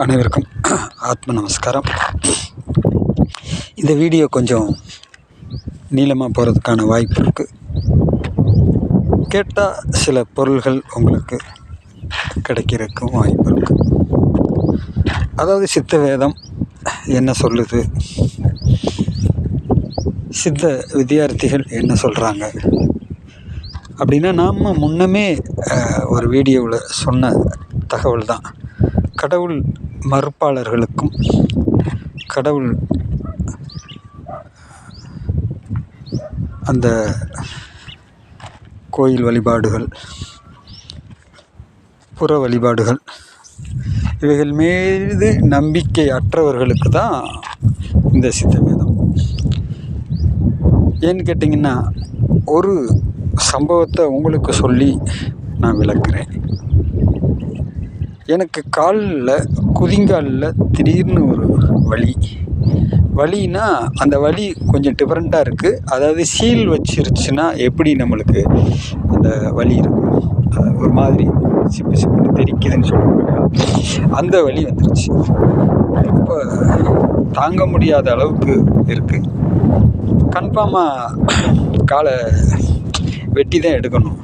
அனைவருக்கும் ஆத்ம நமஸ்காரம். இந்த வீடியோ கொஞ்சம் நீளமாக போகிறதுக்கான வாய்ப்பு இருக்குது. கேட்டால் சில பொருள்கள் உங்களுக்கு கிடைக்கிறதுக்கும் வாய்ப்பு இருக்குது. அதாவது சித்த வேதம் என்ன சொல்லுது, சித்த வித்தியார்த்திகள் என்ன சொல்கிறாங்க அப்படின்னா, நாம் முன்னமே ஒரு வீடியோவில் சொன்ன தகவல் தான். கடவுள் மறுப்பாளர்களுக்கும் கடவுள் அந்த கோயில் வழிபாடுகள், புற வழிபாடுகள், இவைகள் மீது நம்பிக்கை அற்றவர்களுக்கு தான் இந்த சித்தவேதம். ஏன்னு கேட்டிங்கன்னா, ஒரு சம்பவத்தை உங்களுக்கு சொல்லி நான் விளக்குறேன். எனக்கு குதிங்காலில் திடீர்னு ஒரு வலினா அந்த வலி கொஞ்சம் டிஃப்ரெண்ட்டாக இருக்குது. அதாவது சீல் வச்சிருச்சுன்னா எப்படி நம்மளுக்கு அந்த வலி இருக்கும், ஒரு மாதிரி சிப்பு சிப்புன்னு தெரிக்குதுன்னு சொல்லுவாங்க, அந்த வலி வந்துருச்சு. இப்போ தாங்க முடியாத அளவுக்கு இருக்குது. கன்ஃபார்மாக காலை வெட்டி தான் எடுக்கணும்,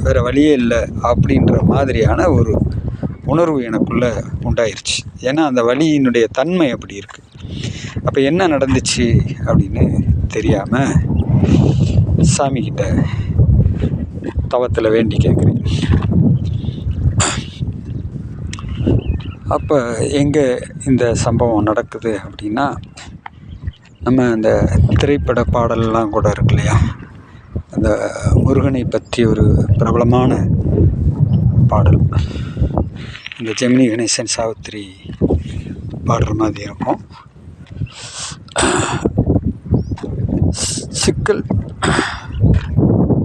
வேறு வழியே இல்லை அப்படின்ற மாதிரியான ஒரு உணர்வு எனக்குள்ளே உண்டாயிருச்சு. ஏன்னா அந்த வலியினுடைய தன்மை அப்படி இருக்குது. அப்போ என்ன நடந்துச்சு அப்படின்னு தெரியாமல் சாமிக்கிட்ட தவத்தில் வேண்டி கேட்குறேன். அப்போ எங்கே இந்த சம்பவம் நடக்குது அப்படின்னா, நம்ம அந்த திரைப்பட பாடல்லாம் கூட இருக்கு இல்லையா, அந்த முருகனை பற்றி ஒரு பிரபலமான பாடல், இந்த ஜெமினி கணேசன் சாவித்திரி பாடுற மாதிரி இருக்கும். சிக்கல்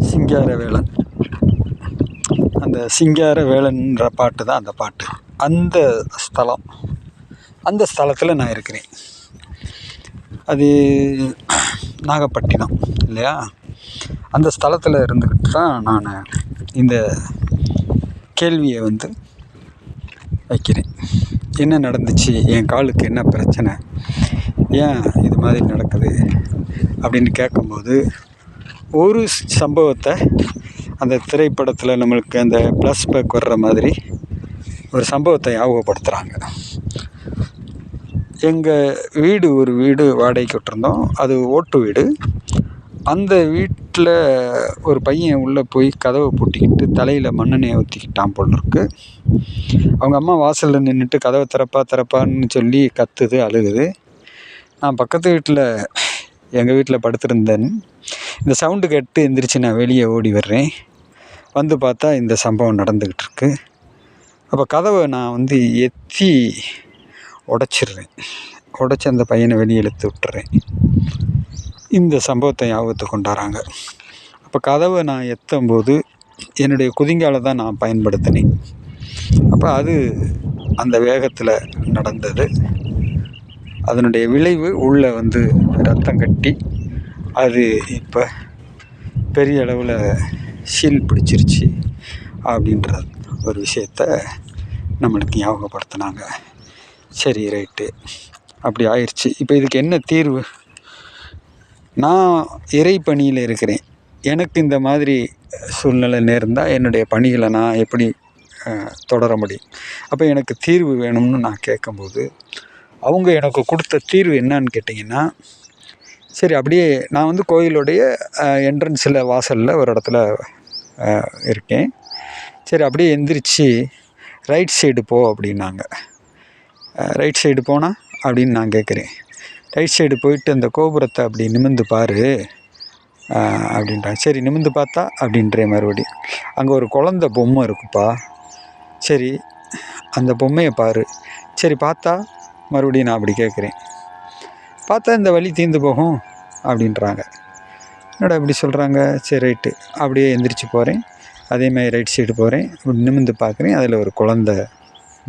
சிங்கார வேலன், அந்த சிங்கார வேலன்ற பாட்டு தான் அந்த பாட்டு. அந்த ஸ்தலத்தில் நான் இருக்கிறேன். அது நாகப்பட்டினம் இல்லையா, அந்த ஸ்தலத்தில் இருந்துக்கிட்டு தான் நான் இந்த கேள்வியை வைக்கிறேன். என்ன நடந்துச்சு, என் காலுக்கு என்ன பிரச்சனை, ஏன் இது மாதிரி நடக்குது அப்படின்னு கேட்கும்போது, ஒரு சம்பவத்தை அந்த திரைப்படத்தில் நம்மளுக்கு அந்த ப்ளஸ்பேக் வர்ற மாதிரி ஒரு சம்பவத்தை ஞாபகப்படுத்துகிறாங்க. எங்கள் ஒரு வீடு வாடகைக்கு விட்டுருந்தோம். அது ஓட்டு வீடு. அந்த வீட்டில் ஒரு பையன் உள்ளே போய் கதவை பூட்டிக்கிட்டு தலையில் மண்ணெண்ணெயை ஊற்றிக்கிட்டான் போல் இருக்கு. அவங்க அம்மா வாசலில் நின்றுட்டு கதவை திறப்பான்னு சொல்லி கத்துது, அழுகுது. நான் பக்கத்து வீட்டில் எங்கள் வீட்டில் படுத்திருந்தேன். இந்த சவுண்டு கேட்டு எந்திரிச்சு நான் வெளியே ஓடி வர்றேன். வந்து பார்த்தா இந்த சம்பவம் நடந்துக்கிட்டு இருக்கு. அப்போ கதவை நான் எத்தி உடைச்சி அந்த பையனை வெளியே இழுத்து விட்டுறேன். இந்த சம்பவத்தை ஞாபகத்துக்கு கொண்டாடுறாங்க. அப்போ கதவை நான் எத்தும்போது என்னுடைய குதிங்காலை தான் நான் பயன்படுத்தினேன். அப்போ அது அந்த வேகத்தில் நடந்தது. அதனுடைய விளைவு உள்ளே ரத்தம் கட்டி அது இப்போ பெரிய அளவில் சீல் பிடிச்சிருச்சு அப்படின்ற ஒரு விஷயத்த நம்மளுக்கு ஞாபகப்படுத்தினாங்க. சரி, ரைட்டு, அப்படி ஆயிடுச்சு. இப்போ இதுக்கு என்ன தீர்வு? நான் இறை பணியில் இருக்கிறேன். எனக்கு இந்த மாதிரி சூழ்நிலை நேர்ந்தால் என்னுடைய பணிகளை நான் எப்படி தொடர முடியும்? அப்போ எனக்கு தீர்வு வேணும்னு நான் கேட்கும்போது, அவங்க எனக்கு கொடுத்த தீர்வு என்னன்னு கேட்டிங்கன்னா, சரி அப்படியே நான் கோயிலுடைய என்ட்ரன்ஸில் வாசலில் ஒரு இடத்துல இருக்கேன். சரி அப்படியே எந்திரிச்சு ரைட் சைடு போ அப்படின்னாங்க. ரைட் சைடு போனால் அப்படின்னு நான் கேட்குறேன். ரைட் சைடு போயிட்டு அந்த கோபுரத்தை அப்படி நிமிர்ந்து பாரு அப்படின்றாங்க. சரி நிமிர்ந்து பார்த்தா அப்படின்றேன் மறுபடியும். அங்கே ஒரு குழந்த பொம்மை இருக்குப்பா. சரி அந்த பொம்மையை பாரு. சரி பார்த்தா மறுபடியும் நான் அப்படி கேட்குறேன். பார்த்தா இந்த வலி தீர்ந்து போகும் அப்படின்றாங்க. என்னடா இப்படி சொல்கிறாங்க? சரி ரைட்டு, அப்படியே எந்திரிச்சு போகிறேன். அதேமாதிரி ரைட் சைடு போகிறேன். நிமிர்ந்து பார்க்குறேன். அதில் ஒரு குழந்த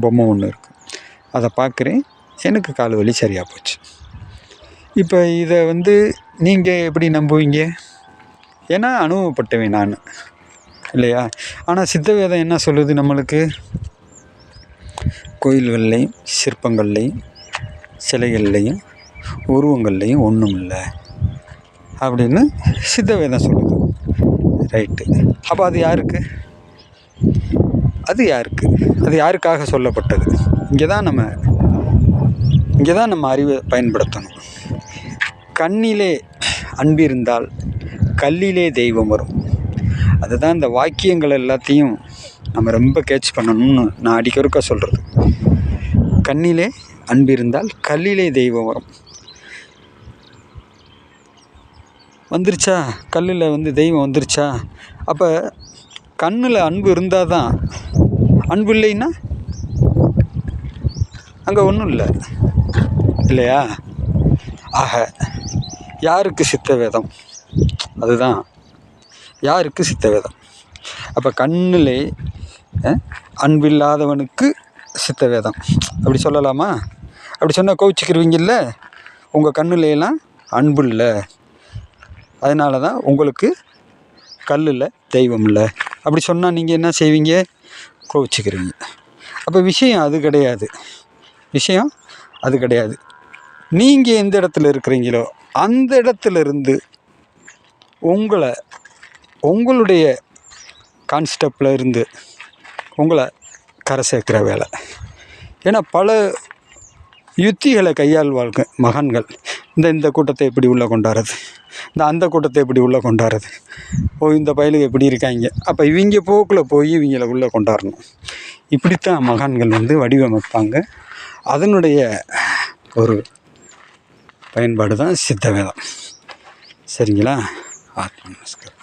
பொம்மை ஒன்று இருக்குது. அதை பார்க்குறேன். எனக்கு கால் வலி சரியாக போச்சு. இப்போ இதை நீங்கள் எப்படி நம்புவீங்க? ஏன்னா அனுபவப்பட்டவேன் நான் இல்லையா? ஆனால் சித்த வேதம் என்ன சொல்லுது நம்மளுக்கு? கோயில்கள்லேயும் சிற்பங்கள்லேயும் சிலைகள்லேயும் உருவங்கள்லேயும் ஒன்றும் இல்லை அப்படின்னு சித்த வேதம் சொல்லுது. ரைட்டு. அப்போ அது யாருக்கு? அது யாருக்கு? அது யாருக்காக சொல்லப்பட்டது? இங்கே தான் நம்ம அறிவை பயன்படுத்தணும். கண்ணிலே அன்பு இருந்தால் கல்லிலே தெய்வம் வரும். அதுதான் இந்த வாக்கியங்கள் எல்லாத்தையும் நம்ம ரொம்ப கேட்ச் பண்ணணும்னு நான் அடிக்கொருக்கா சொல்கிறது. கண்ணிலே அன்பு இருந்தால் கல்லிலே தெய்வம் வரும். வந்துருச்சா? கல்லில் தெய்வம் வந்துருச்சா? அப்போ கண்ணில் அன்பு இருந்தால் தான். அன்பு இல்லைன்னா அங்கே ஒன்றும் இல்லை இல்லையா? ஆக யாருக்கு சித்த வேதம்? அதுதான் யாருக்கு சித்த வேதம்? அப்போ கண்ணிலே அன்பில்லாதவனுக்கு சித்த வேதம் அப்படி சொல்லலாமா? அப்படி சொன்னால் கோவிச்சுக்கிருவீங்கல்ல. உங்கள் கண்ணுலாம் அன்பு இல்லை, அதனால தான் உங்களுக்கு கல்லில் தெய்வம் இல்லை அப்படி சொன்னால் நீங்கள் என்ன செய்வீங்க? கோவிச்சுக்கிறீங்க. அப்போ விஷயம் அது கிடையாது. நீங்கள் எந்த இடத்துல இருக்கிறீங்களோ அந்த இடத்துல இருந்து உங்களுடைய கான்செப்டில் இருந்து உங்களை கரை சேர்க்குற வேலை. ஏன்னா பல யுத்திகளை கையாள்வாங்க மகான்கள். இந்த கூட்டத்தை எப்படி உள்ளே கொண்டாடுறது, அந்த கூட்டத்தை எப்படி உள்ளே கொண்டாடுறது, இந்த பயலுக்கு எப்படி இருக்காங்க, அப்போ இவங்க போக்கில் போய் இவங்களை உள்ளே கொண்டாடணும். இப்படித்தான் மகான்கள் வடிவமைப்பாங்க. அதனுடைய ஒரு பயன்பாடு தான் சித்த வேதம். சரிங்களா? ஆத்ம நமஸ்காரம்.